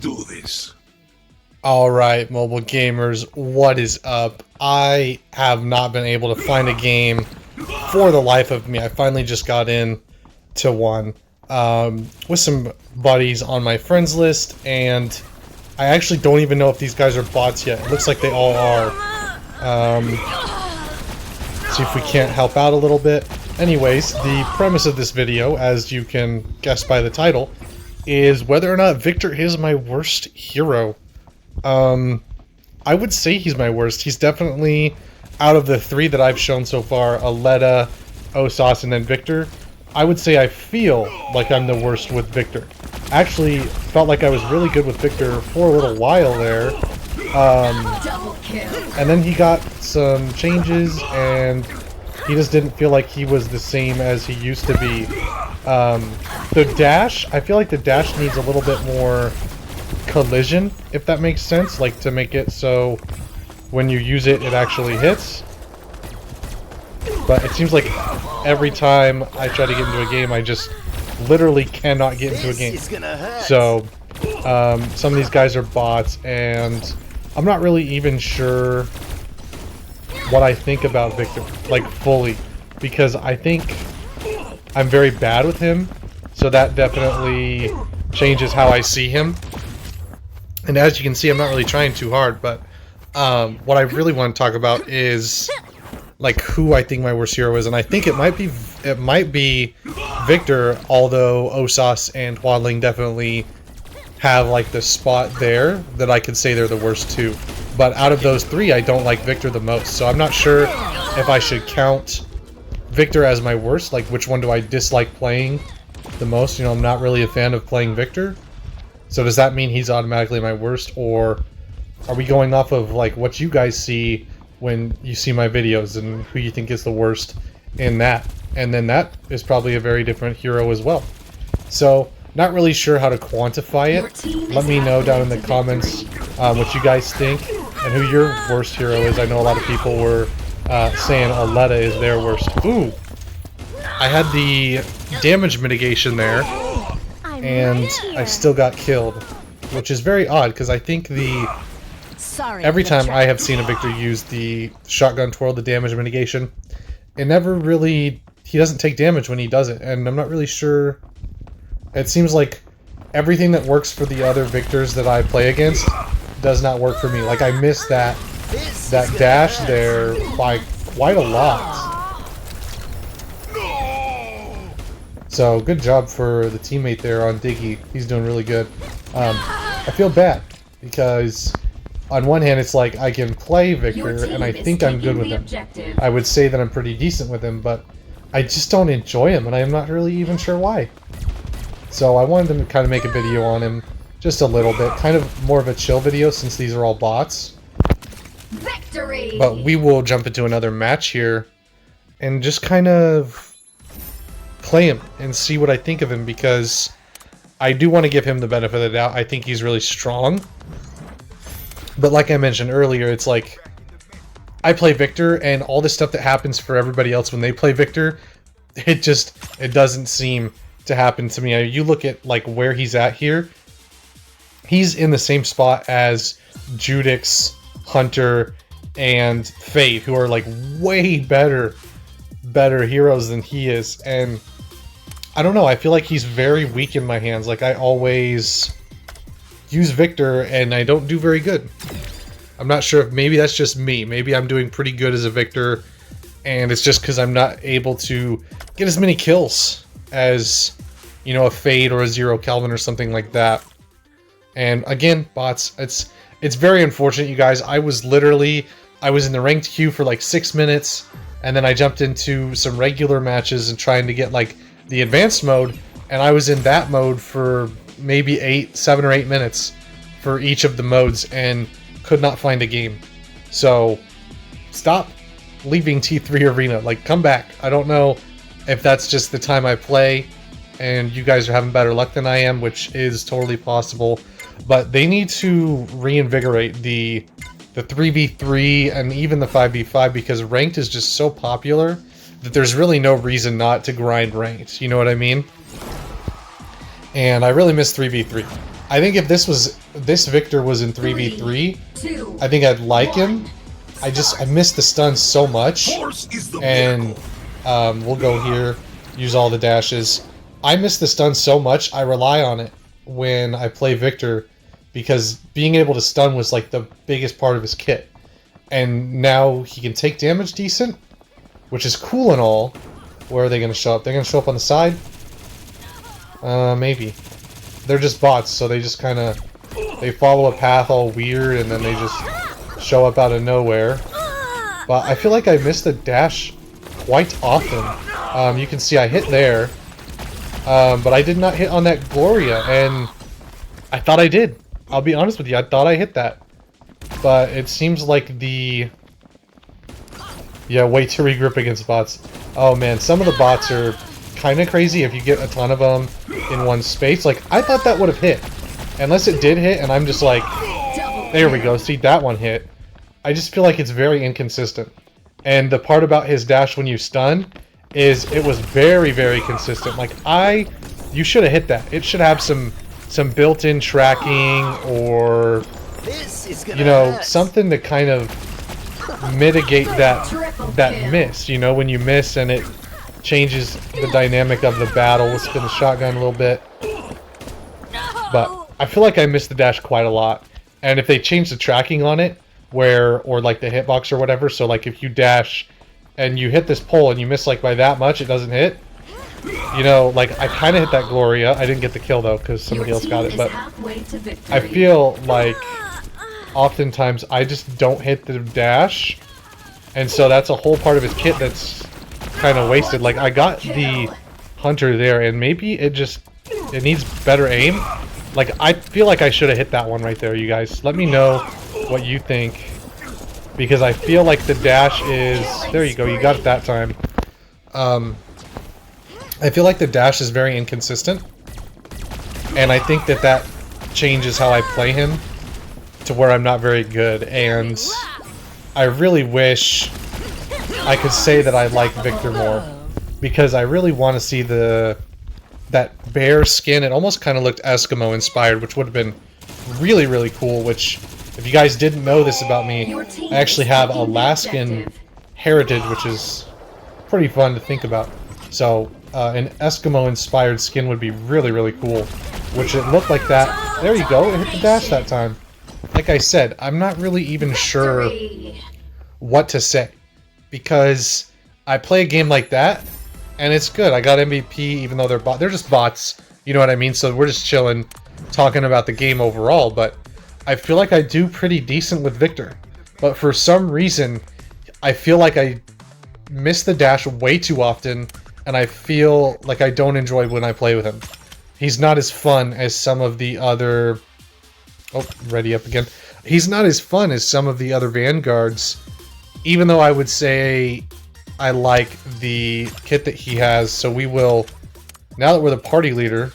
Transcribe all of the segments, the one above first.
do this. Alright, mobile gamers, what is up? I have not been able to find a game for the life of me. I finally just got in to one with some buddies on my friends list, and I actually don't even know if these guys are bots yet. It looks like they all are. See if we can't help out a little bit. Anyways, the premise of this video, as you can guess by the title, is whether or not Victor is my worst hero. I would say he's my worst. He's definitely, out of the three that I've shown so far, Aletta, Osas, and then Victor, I would say I feel like I'm the worst with Victor. Actually, felt like I was really good with Victor for a little while there. And then he got some changes, and he just didn't feel like he was the same as he used to be. The dash, I feel like the dash needs a little bit more collision, if that makes sense, like to make it so when you use it, it actually hits. But it seems like every time I try to get into a game, I just literally cannot get into a game. So, some of these guys are bots, and I'm not really even sure what I think about Victor, like fully, because I think I'm very bad with him, so that definitely changes how I see him. And as you can see, I'm not really trying too hard, but what I really want to talk about is like who I think my worst hero is, and I think it might be Victor, although Osas and Huadling definitely have like the spot there that I could say they're the worst too. But out of those three, I don't like Victor the most, so I'm not sure if I should count Victor as my worst, like which one do I dislike playing the most. You know, I'm not really a fan of playing Victor. So does that mean he's automatically my worst, or are we going off of like what you guys see when you see my videos and who you think is the worst in that? And then that is probably a very different hero as well. So not really sure how to quantify it. Let me know down in the comments what you guys think and who your worst hero is. I know a lot of people were saying Aletta is their worst. Ooh! I had the damage mitigation there, and I still got killed, which is very odd because I think every time I have seen a Victor use the shotgun twirl, the damage mitigation, it never really, he doesn't take damage when he does it, and I'm not really sure. It seems like everything that works for the other Victors that I play against does not work for me. Like I missed that dash there by quite a lot. So good job for the teammate there on Diggy. He's doing really good. I feel bad because on one hand it's like I can play Victor and I think I'm good with him. I would say that I'm pretty decent with him, but I just don't enjoy him, and I'm not really even sure why. So I wanted to kind of make a video on him, just a little bit, kind of more of a chill video since these are all bots. Victory! But we will jump into another match here and just kind of play him and see what I think of him, because I do want to give him the benefit of the doubt. I think he's really strong. But like I mentioned earlier, it's like I play Victor, and all this stuff that happens for everybody else when they play Victor, it doesn't seem to happen to me. You look at like where he's at here, he's in the same spot as Judix, Hunter, and Fade, who are like way better heroes than he is. And I don't know, I feel like he's very weak in my hands. Like I always use Victor and I don't do very good. I'm not sure if maybe that's just me. Maybe I'm doing pretty good as a Victor, and it's just because I'm not able to get as many kills as, you know, a Fade or a Zero Kelvin or something like that. And again, bots, it's very unfortunate, you guys. I was in the ranked queue for like 6 minutes, and then I jumped into some regular matches and trying to get like the advanced mode, and I was in that mode for maybe 7 or 8 minutes for each of the modes and could not find a game. So stop leaving T3 Arena, like come back. I don't know if that's just the time I play and you guys are having better luck than I am, which is totally possible, but they need to reinvigorate the 3v3 and even the 5v5, because ranked is just so popular that there's really no reason not to grind ranked, you know what I mean? And I really miss 3v3. I think if this Victor was in 3v3, 2, I think I'd like him. I missed the stun so much, and we'll go here, use all the dashes. I miss the stun so much, I rely on it when I play Victor, because being able to stun was like the biggest part of his kit. And now he can take damage decent, which is cool and all. Where are they going to show up? They're going to show up on the side? Maybe. They're just bots, so they just kind of... They follow a path all weird, and then they just show up out of nowhere. But I feel like I missed the dash quite often. You can see I hit there. But I did not hit on that Gloria, and I thought I did. I'll be honest with you, I thought I hit that. But it seems like the... Yeah, way to regroup against bots. Oh man, some of the bots are kind of crazy if you get a ton of them in one space. Like, I thought that would have hit. Unless it did hit, and I'm just like... There we go, see, that one hit. I just feel like it's very inconsistent. And the part about his dash when you stun is it was very, very consistent. Like, you should have hit that. It should have some built-in tracking, or... You know, something to kind of mitigate that miss, you know, when you miss and it changes the dynamic of the battle. We'll spin the shotgun a little bit. But I feel like I missed the dash quite a lot. And if they change the tracking on it, or like the hitbox or whatever, so like if you dash and you hit this pole and you miss like by that much, it doesn't hit. You know, like I kind of hit that Gloria. I didn't get the kill though because somebody else got it, but I feel like oftentimes I just don't hit the dash, and so that's a whole part of his kit that's kind of wasted. Like, I got the Hunter there, and maybe it needs better aim. Like, I feel like I should have hit that one right there, you guys. Let me know what you think, because I feel like the dash is... There you go, you got it that time. I feel like the dash is very inconsistent, and I think that changes how I play him to where I'm not very good, and I really wish I could say that I like Victor more, because I really want to see that bear skin. It almost kind of looked Eskimo inspired, which would have been really, really cool, which, if you guys didn't know this about me, I actually have Alaskan heritage, which is pretty fun to think about. So, an Eskimo inspired skin would be really, really cool, which it looked like that. There you go, it hit the dash that time. Like I said, I'm not really even sure what to say, because I play a game like that, and it's good. I got MVP, even though they're just bots, you know what I mean? So we're just chilling, talking about the game overall, but I feel like I do pretty decent with Victor. But for some reason, I feel like I miss the dash way too often, and I feel like I don't enjoy when I play with him. He's not as fun as some of the other... Oh, ready up again. He's not as fun as some of the other Vanguards, even though I would say I like the kit that he has. So we will, now that we're the party leader,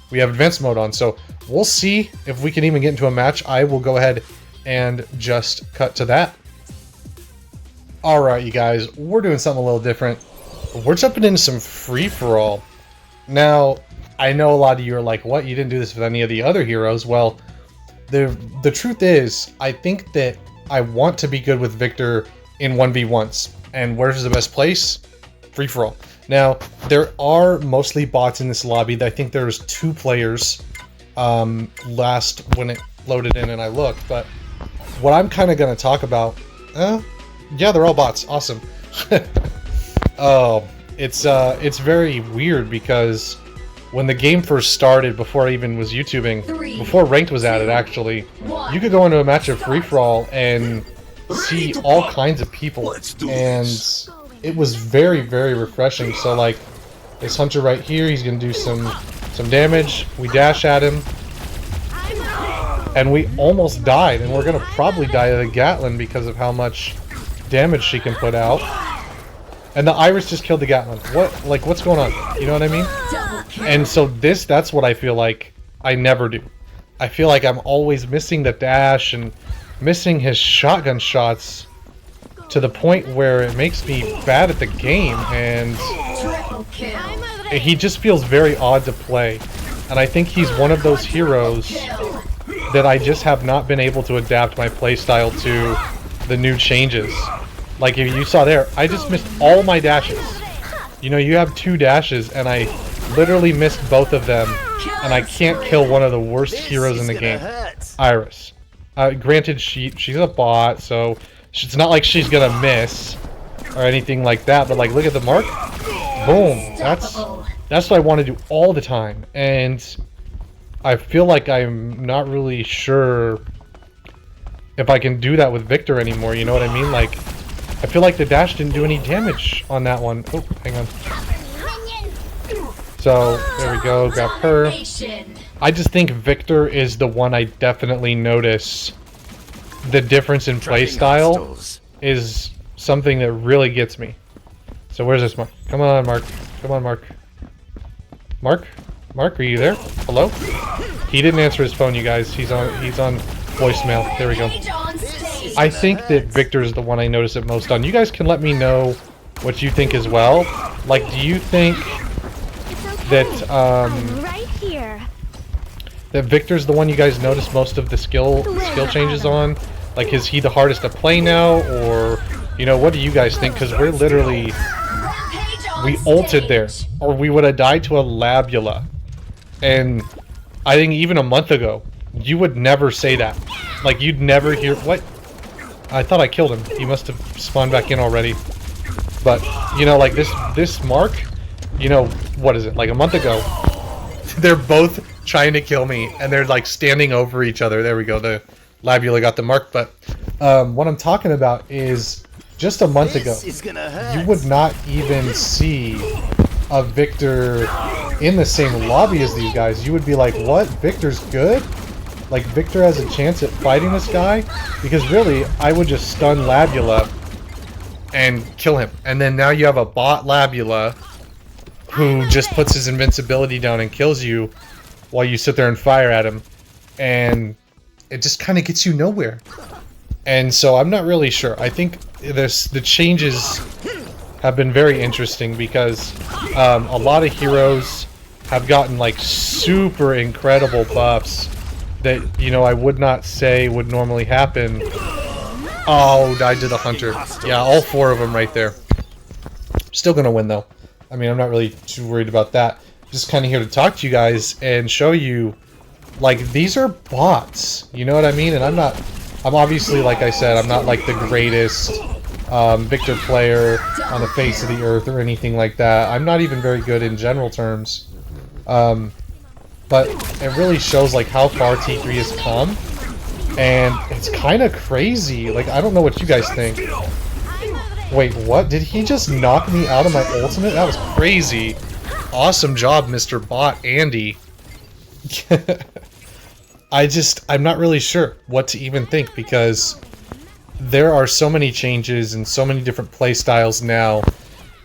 we have advanced mode on. So we'll see if we can even get into a match. I will go ahead and just cut to that. Alright, you guys, we're doing something a little different. We're jumping into some free-for-all. Now, I know a lot of you are like, what? You didn't do this with any of the other heroes. Well, the truth is, I think that I want to be good with Victor in 1v1s. And where's the best place? Free-for-all. Now, there are mostly bots in this lobby. I think there's 2 players last when it loaded in and I looked. But what I'm kind of going to talk about... yeah, they're all bots. Awesome. Oh, it's very weird because... When the game first started, before I even was YouTubing, before Ranked was added actually, you could go into a match of free-for-all and see all kinds of people, and it was very, very refreshing. So like, this Hunter right here, he's gonna do some damage, we dash at him, and we almost died, and we're gonna probably die to the Gatling because of how much damage she can put out. And the Iris just killed the Gatling. What's going on? You know what I mean? And so that's what I feel like I never do. I feel like I'm always missing the dash and missing his shotgun shots to the point where it makes me bad at the game, and he just feels very odd to play. And I think he's one of those heroes that I just have not been able to adapt my playstyle to the new changes. Like if you saw there, I just missed all my dashes. You know, you have 2 dashes and I literally missed both of them, and I can't kill one of the worst heroes in the game, Iris. Granted, she's a bot, so it's not like she's gonna miss or anything like that, but like look at the mark. Boom. That's what I want to do all the time, and I feel like I'm not really sure if I can do that with Victor anymore, you know what I mean? Like, I feel like the dash didn't do any damage on that one. Oh, hang on. So, there we go, got her. I just think Victor is the one I definitely notice the difference in playstyle is something that really gets me. So where's this Mark? Come on, Mark. Come on, Mark. Mark? Mark, are you there? Hello? He didn't answer his phone, you guys. He's on voicemail. There we go. I think that Victor is the one I notice it most on. You guys can let me know what you think as well. Like, do you think that right here. that Victor's the one you guys notice most of the skill changes on? Like, is he the hardest to play now, or you know, what do you guys think? Because we're literally we ulted there, or we would have died to a Labula, and I think even a month ago you would never say that. Like, you'd never hear what. I thought I killed him. He must have spawned back in already. But you know, like this Mark, you know, what is it, like a month ago, they're both trying to kill me and they're like standing over each other. There we go, the Labula got the Mark. But what I'm talking about is just a month ago you would not even see a Victor in the same lobby as these guys. You would be like, what, Victor's good? Like, Victor has a chance at fighting this guy? Because really, I would just stun Labula and kill him. And then now you have a bot Labula who just puts his invincibility down and kills you while you sit there and fire at him. And it just kind of gets you nowhere. And so I'm not really sure. I think the changes have been very interesting because a lot of heroes have gotten like super incredible buffs that, you know, I would not say would normally happen. Oh, died to the Hunter. Yeah, all 4 of them right there. Still gonna win though. I mean, I'm not really too worried about that. Just kind of here to talk to you guys and show you, like, these are bots. You know what I mean? And I'm obviously, like I said, I'm not like the greatest Victor player on the face of the earth or anything like that. I'm not even very good in general terms. But it really shows like how far T3 has come, and it's kind of crazy. Like, I don't know what you guys think. Wait, what? Did he just knock me out of my ultimate? That was crazy. Awesome job, Mr. Bot Andy. I'm not really sure what to even think, because there are so many changes and so many different play styles now,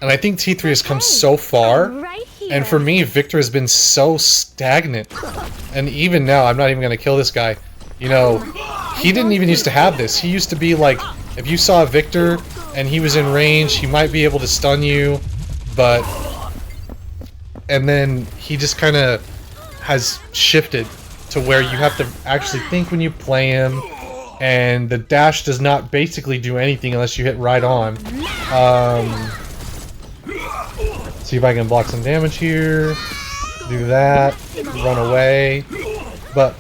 and I think T3 has come so far. And for me, Victor has been so stagnant. And even now, I'm not even going to kill this guy. You know, he didn't even used to have this. He used to be like, if you saw Victor and he was in range, he might be able to stun you, but... And then he just kind of has shifted to where you have to actually think when you play him, and the dash does not basically do anything unless you hit right on. See if I can block some damage here. Do that. Run away. But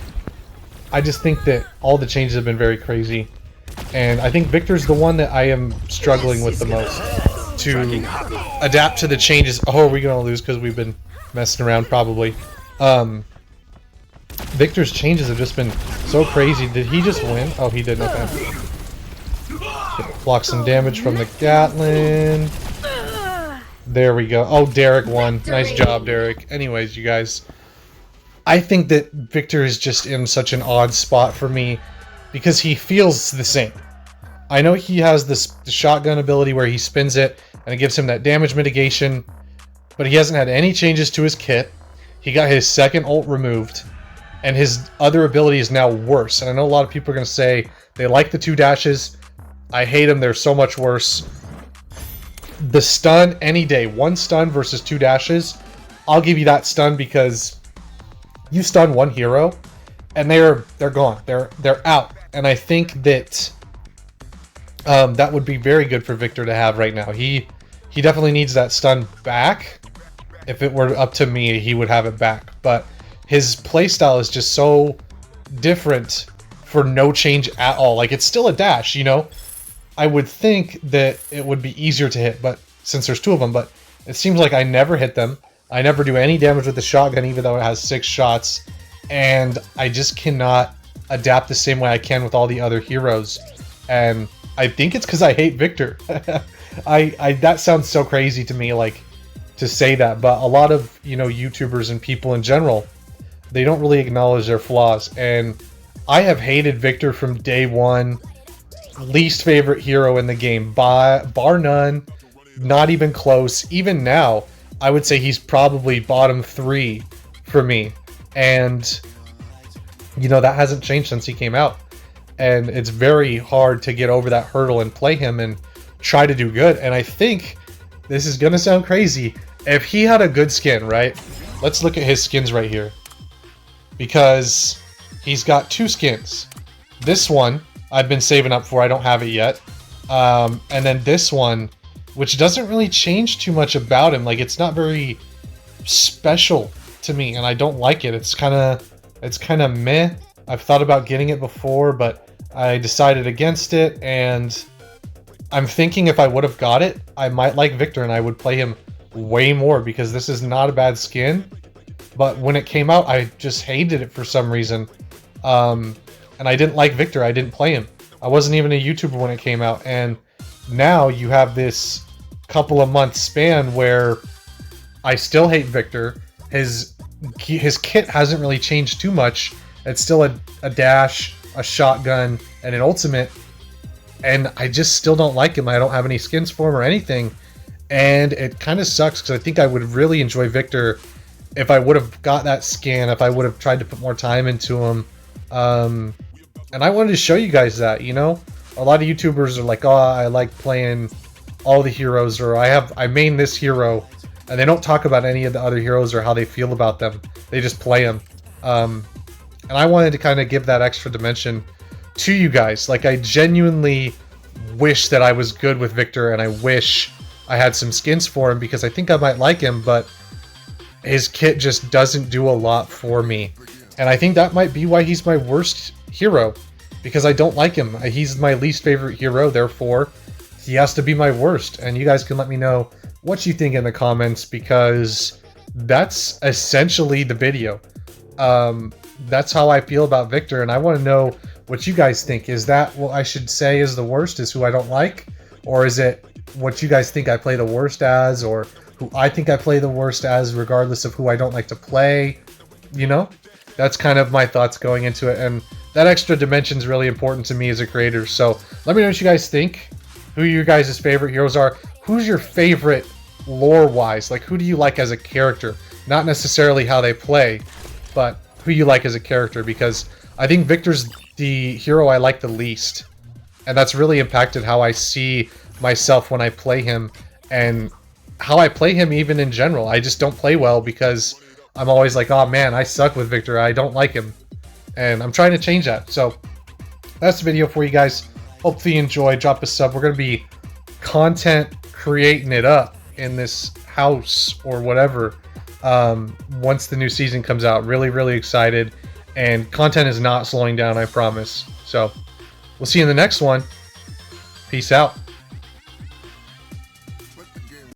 I just think that all the changes have been very crazy. And I think Victor's the one that I am struggling with the most to adapt to the changes. Oh, are we going to lose because we've been messing around? Probably. Victor's changes have just been so crazy. Did he just win? Oh, he did. Okay. Block some damage from the Gatlin. There we go. Oh, Derek won. Nice job, Derek. Anyways, you guys, I think that Victor is just in such an odd spot for me because he feels the same. I know he has the shotgun ability where he spins it and it gives him that damage mitigation, but he hasn't had any changes to his kit. He got his second ult removed, and his other ability is now worse. And I know a lot of people are going to say they like the 2 dashes. I hate them. They're so much worse. The stun any day. 1 stun versus 2 dashes. I'll give you that stun because you stun one hero, and they're gone. They're out. And I think that that would be very good for Victor to have right now. He definitely needs that stun back. If it were up to me, he would have it back. But his playstyle is just so different for no change at all. Like, it's still a dash, you know? I would think that it would be easier to hit, but since there's two of them, but it seems like I never hit them. I never do any damage with the shotgun, even though it has 6 shots. And I just cannot adapt the same way I can with all the other heroes. And I think it's because I hate Victor. That sounds so crazy to me, like, to say that, but a lot of, you know, YouTubers and people in general, they don't really acknowledge their flaws. And I have hated Victor from day one. Least favorite hero in the game, bar none, not even close. Even now, I would say he's probably bottom 3 for me. And, you know, that hasn't changed since he came out. And it's very hard to get over that hurdle and play him and try to do good. And I think, this is going to sound crazy, if he had a good skin, right? Let's look at his skins right here. Because he's got 2 skins. This one, I've been saving up for, I don't have it yet. And then this one, which doesn't really change too much about him. Like, it's not very special to me, and I don't like it. It's kind of meh. I've thought about getting it before, but I decided against it, and I'm thinking if I would have got it, I might like Victor, and I would play him way more, because this is not a bad skin. But when it came out, I just hated it for some reason. And I didn't like Victor. I didn't play him. I wasn't even a YouTuber when it came out. And now you have this couple of months span where I still hate Victor. His kit hasn't really changed too much. It's still a dash, a shotgun, and an ultimate. And I just still don't like him. I don't have any skins for him or anything. And it kind of sucks, because I think I would really enjoy Victor if I would have got that skin, if I would have tried to put more time into him. And I wanted to show you guys that, you know? A lot of YouTubers are like, oh, I like playing all the heroes, or I main this hero, and they don't talk about any of the other heroes or how they feel about them. They just play them. And I wanted to kind of give that extra dimension to you guys. Like, I genuinely wish that I was good with Victor, and I wish I had some skins for him, because I think I might like him, but his kit just doesn't do a lot for me. And I think that might be why he's my worst hero, because I don't like him. He's my least favorite hero, therefore he has to be my worst. And you guys can let me know what you think in the comments, because that's essentially the video. That's how I feel about Victor, and I want to know what you guys think. Is that what I should say is the worst, is who I don't like? Or is it what you guys think I play the worst as, or who I think I play the worst as, regardless of who I don't like to play? You know? That's kind of my thoughts going into it, and that extra dimension is really important to me as a creator. So let me know what you guys think, who your guys' favorite heroes are. Who's your favorite lore-wise? Like, who do you like as a character? Not necessarily how they play, but who you like as a character, because I think Victor's the hero I like the least. And that's really impacted how I see myself when I play him, and how I play him even in general. I just don't play well, because I'm always like, oh man, I suck with Victor. I don't like him. And I'm trying to change that. So that's the video for you guys. Hopefully you enjoy. Drop a sub. We're going to be content creating it up in this house or whatever once the new season comes out. Really, really excited. And content is not slowing down, I promise. So we'll see you in the next one. Peace out.